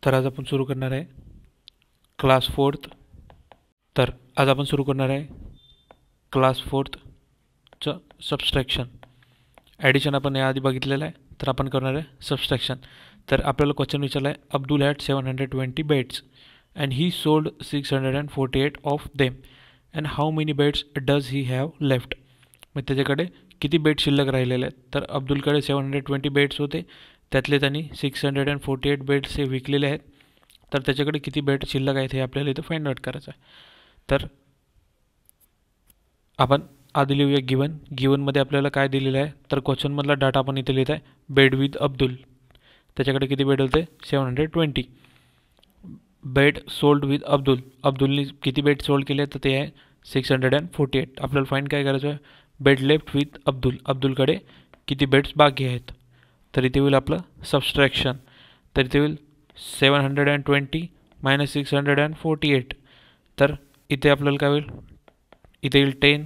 तर आज आपण सुरू करणार आहे क्लास फोर्थ. तर आज आपण सुरू करणार आहे क्लास फोर्थचं सबस्ट्रॅक्शन. ॲडिशन आपण याआधी बघितलेलं आहे, तर आपण करणार आहे सबस्ट्रॅक्शन. तर आपल्याला क्वेश्चन विचारला आहे, Abdul had 720 beds and he sold 648 of them and how many beds does he have left. मग त्याच्याकडे किती बेड शिल्लक राहिलेले आहेत. तर अब्दुलकडे 720 बेड्स होते, त्यातले त्यांनी 648 बेड्स हे विकलेले आहेत. तर त्याच्याकडे किती बेड शिल्लक आहेत हे आपल्याला इथं फाइंड आउट करायचं आहे. तर आपण आधी लिहूया गिवनमध्ये आपल्याला काय दिलेलं आहे. तर क्वेश्चनमधला डाटा आपण इथे लिहित आहे, बेड विथ अब्दुल. त्याच्याकडे किती बेड होते, 720. बेड सोल्ड विथ अब्दुलने किती बेड सोल्ड केले, तर ते आहे 648. आपल्याला फाइंड काय करायचं आहे, बेड लेफ्ट विथ अब्दुलकडे किती बेड्स बाकी आहेत. तर इथे होईल आपलं सबस्ट्रॅक्शन. तर इथे होईल 720 मायनस 648. तर इथे आपल्याला काय होईल, इथे येईल 10.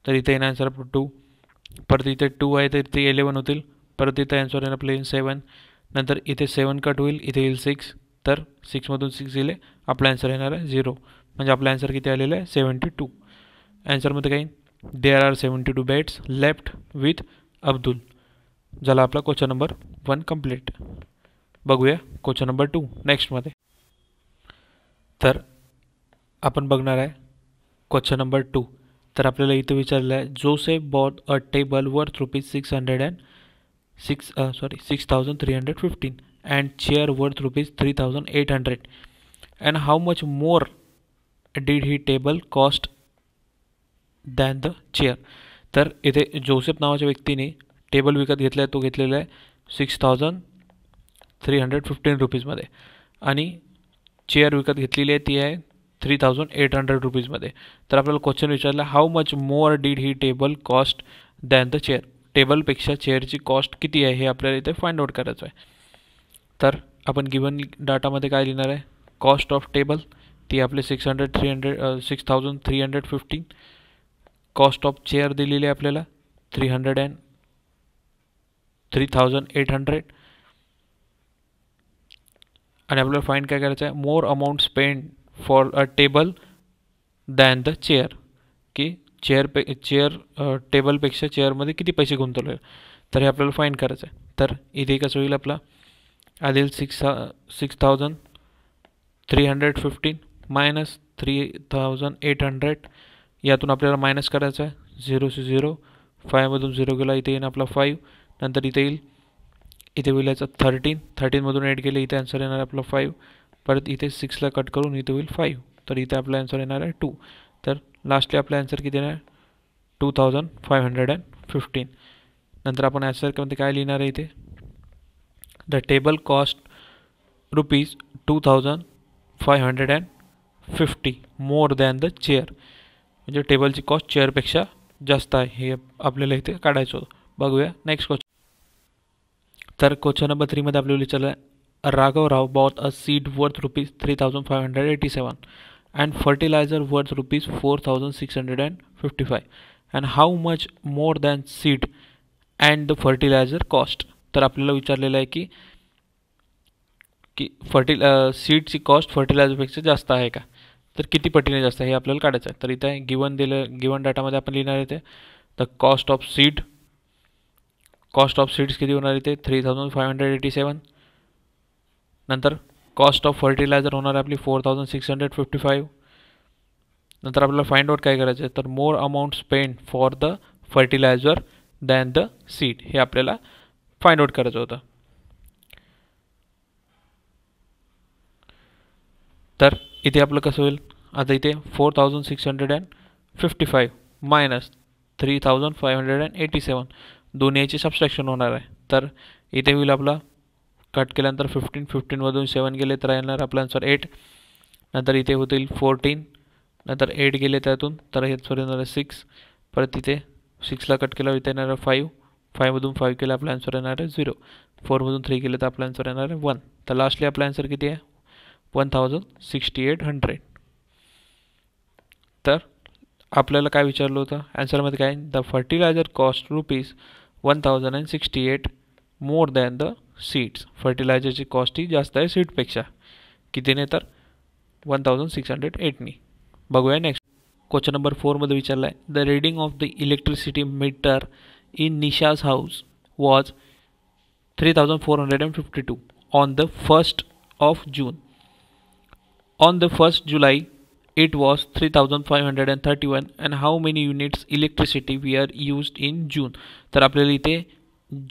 तर इथे येईल आन्सर आपलं 2. परत इथे 2 आहे तर इथे 11 होतील. परत इथे आन्सर येईल आपलं 7. नंतर इथे 7 कट होईल, इथे येईल 6. तर 6मधून 6 गेले, आपला आन्सर येणार आहे 0. म्हणजे आपला आन्सर किती आलेला आहे, 72. आन्सरमध्ये काही there are 72 beds left with Abdul. झाला आपला क्वेश्चन नंबर 1 कंप्लीट. बघूया क्वेश्चन नंबर 2 नेक्स्टमध्ये. तर आपण बघणार आहे क्वेश्चन नंबर 2. तर आपल्याला इथे विचारलं आहे, Joseph bought a table worth ₹6,315 and chair worth ₹3,800 and how much more did he table cost than the chair. तर इथे जोसेफ नावाच्या व्यक्तीने टेबल विकत घेतला आहे, तो घेतलेला आहे ₹6,315 आणि चेअर विकत घेतलेली आहे ती आहे ₹3,800. तर आपल्याला क्वेश्चन विचारला, how much more did he table cost than the chair. टेबलपेक्षा चेअरची कॉस्ट किती आहे हे आपल्याला इथे फाइंड आउट करायचं आहे. तर आपण गिवन डाटामध्ये काय लिहिणार आहे, कॉस्ट ऑफ टेबल ती आपले 6,315. कॉस्ट ऑफ चेअर दिलेली आहे आपल्याला 3,800 आणि आपल्याला फाइंड काय करायचं आहे, more amount spend for a table than the chair, की चेअर टेबलपेक्षा चेअरमध्ये किती पैसे गुंतवले. तर हे आपल्याला फाइंड करायचं आहे. तर इथे कसं होईल, आपला आधी 6,315 मायनस 3,800. यातून आपल्याला मायनस करायचं आहे, 0 से 0. 5मधून 0 गेला, इथे येईल आपला 5. नंतर इथे येईल, इथे होईल याचं 13मधून 8 गेले, इथे आन्सर येणार आपला 5. परत इथे 6ला कट करून इथे होईल 5. तर इथे आपला आन्सर येणार आहे 2. तर लास्टली आपला आन्सर किती येणार, 2,515. नंतर आपण आन्सरमध्ये काय लिहिणार आहे, इथे the table cost ₹2,550 more than the chair. म्हणजे टेबलची कॉस्ट चेअरपेक्षा जास्त आहे, हे आपल्याला इथे काढायचं होतं. बघूया नेक्स्ट क्वेश्चन. तर क्वेश्चन नंबर 3मध्ये आपल्याला विचारलं आहे, राघवराव bought a seed worth ₹3,587 and fertilizer worth ₹4,655 and how much more than seed and the fertilizer cost. तर आपल्याला विचारलेलं आहे की सीडची कॉस्ट फर्टिलायझरपेक्षा जास्त आहे का, तर किती पटीने जास्त आहे हे आपल्याला काढायचं आहे. तर इथे गिवन डाटामध्ये आपण लिहिणार आहे ते द कॉस्ट ऑफ सीड्स किती होणार इथे 3,587. नंतर कॉस्ट ऑफ फर्टिलायझर होणार आपली 4,655. नंतर आपल्याला फाइंड आउट काय करायचं आहे, तर more amount spend for the fertiliser than the seed हे आपल्याला फाइंड आउट करायचं होतं. तर इथे आपलं कसं होईल, आता इथे 4,655 मायनस 3,587 दोन्हीची सबस्ट्रॅक्शन होणार आहे. तर इथे होईल आपला कट केल्यानंतर 15मधून 7 गेले तर येणार आपला आन्सर 8. नंतर इथे होतील 14. नंतर 8 गेले त्यातून, तर हे येणार 6. परत इथे 6ला कट केल्यावर इथे येणार 5. 5मधून 5 केलं आपला आन्सर येणार आहे 0. 4मधून 3 केलं तर आपला आन्सर येणार आहे 1. तर लास्टली आपला आन्सर किती आहे, 1,6800. तर आपल्याला काय विचारलं होतं आन्सरमध्ये, काय the fertiliser cost ₹1,068 more than the seeds. फर्टिलायझरची कॉस्ट ही जास्त आहे सीडपेक्षा. कितीने तर 1608नी. बघूया नेक्स्ट. क्वेश्चन नंबर 4मध्ये विचारला आहे, the reading of the electricity meter in Nisha's house was 3452 on the 1st of June. On the 1st July it was 3531 and how many units electricity were used in June. तर आपल्याला इथे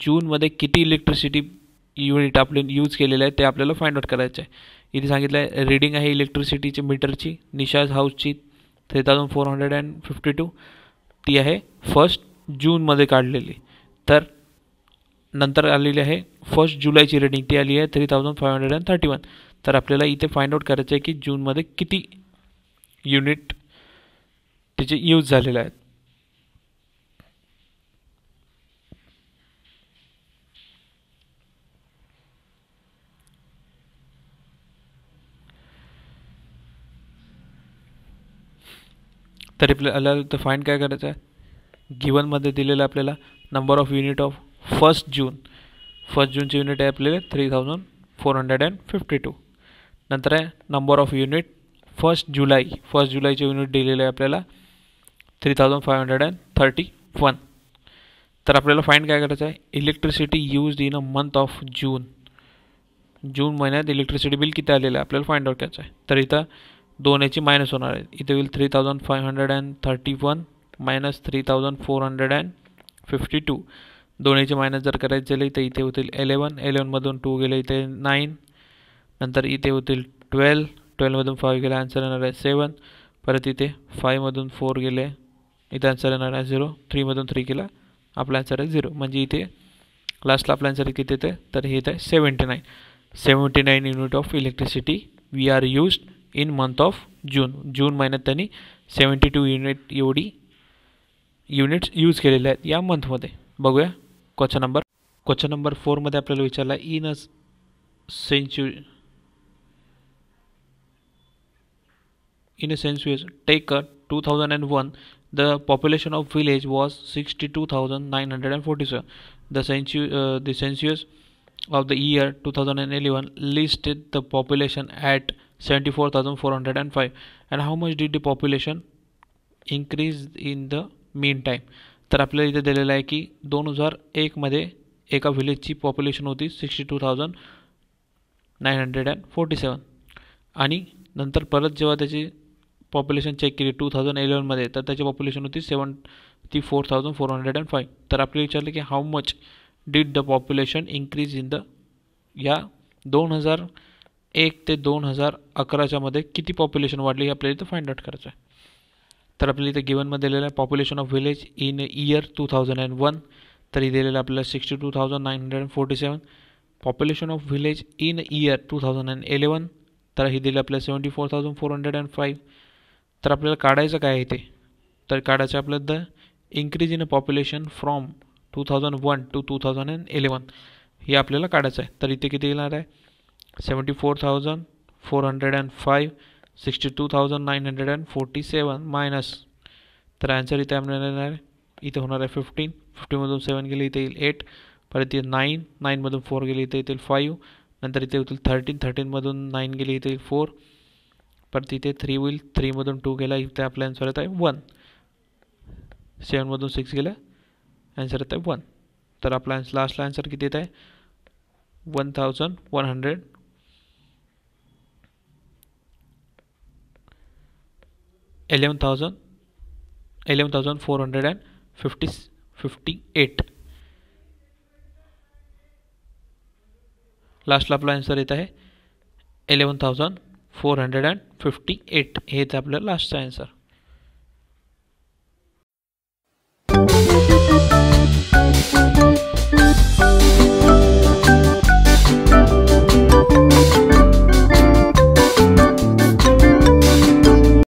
जूनमध्ये किती electricity unit आपले use केलेले आहे ते आपल्याला फाइंड आउट करायचं आहे. इथे सांगितलं आहे रीडिंग आहे इलेक्ट्रिसिटीची मीटरची निशाज हाऊसची 3452, ती आहे 1 जूनमध्ये काढलेली. तर नंतर आलेली आहे 1 जुलैची रीडिंग, ती आली आहे 3531. तर आपल्याला इथे फाइंड आउट करायचं आहे की जूनमध्ये किती युनिट त्याचे यूज झालेले आहेत. तर आपल्याला तर फाइंड काय करायचं आहे, गिवनमध्ये दिलेलं आपल्याला number of unit of 1 June. 1 जूनचे युनिट आहे आपल्याला 3452. नंतर आहे नंबर ऑफ युनिट 1 जुलै. 1 जुलैचे युनिट दिलेले आहे आपल्याला 3531. तर आपल्याला फाइंड काय करायचं आहे, electricity used in a month of June. जून महिन्यात इलेक्ट्रिसिटी बिल किती आलेलं आहे आपल्याला फाइंड आउट करायचं आहे. तर इथं 2 याची मायनस होणार आहे. इथे होईल 3531 मायनस 3452. 2 याची मायनस जर करायचं झाले तर इथे होतील 11 मधून 2 गेले इथे 9. नंतर इथे होतील 12 मधून 5 गेले आन्सर येणार आहे 7. परत इथे 5 मधून 4 गेले इथे आन्सर येणार आहे 0. 3 मधून 3 गेला आपला आन्सर आहे 0. म्हणजे इथे लास्टला आपला आन्सर किती येते तर हे येत आहे 79 unit of electricity we are used in month of June. जून महिन्यात त्यांनी 72 युनिट एवढी युनिट्स यूज केलेले आहेत या मंथमध्ये. बघूया क्वेश्चन नंबर 4मध्ये आपल्याला विचारला in a century take 2001 the population of village was 62,947. The census of the year 2011 listed the population at 74,405 and how much did the population increase in the meantime. तर आपल्याला इथे दिलेलं आहे की 2001 मध्ये एका विलेजची पॉप्युलेशन होती 62,947 आणि नंतर परत जेव्हा त्याची पॉप्युलेशन चेक केली 2011 मध्ये तर त्याची पॉप्युलेशन होती 74,405. तर आपल्याला विचारले की how much did the population increase in the या 2001 ते 2011च्या मध्ये किती पॉप्युलेशन वाढली हे आपल्याला इथं फाइंड आउट करायचं आहे. तर आपल्याला इथे गिवनमध्ये दिलेलं आहे population of village in year 2001. तरी दिलेलं आपल्याला 62,947. Population of village in year 2011 तर ही दिली आपल्याला 74,405. तर आपल्याला काढायचं काय आहे इथे तर काढायचं आपल्याला the increase in a population from 2001 to 2011 हे आपल्याला काढायचं आहे. तर इथे किती येणार आहे 74,405 62,947 मायनस. तर आन्सर इथे आपल्याला येणार आहे इथे होणार आहे 15. 15 मधून 7 गेले इथे येईल 8. परत इथे 9 मधून 4 गेले इथे येतील 5. नंतर इथे होतील 13 मधून 9 गेले इथे येईल 4. परत इथे 3 होईल 3 मधून 2 गेला इथे आपला आन्सर येत आहे 1. 7 मधून 6 गेला आन्सर येत आहे 1. तर आपला लास्टला आन्सर किती येत आहे 1100 11,458. लास्टला आपला आन्सर येत आहे 11,458. हेच आपलं लास्टचा आन्सर.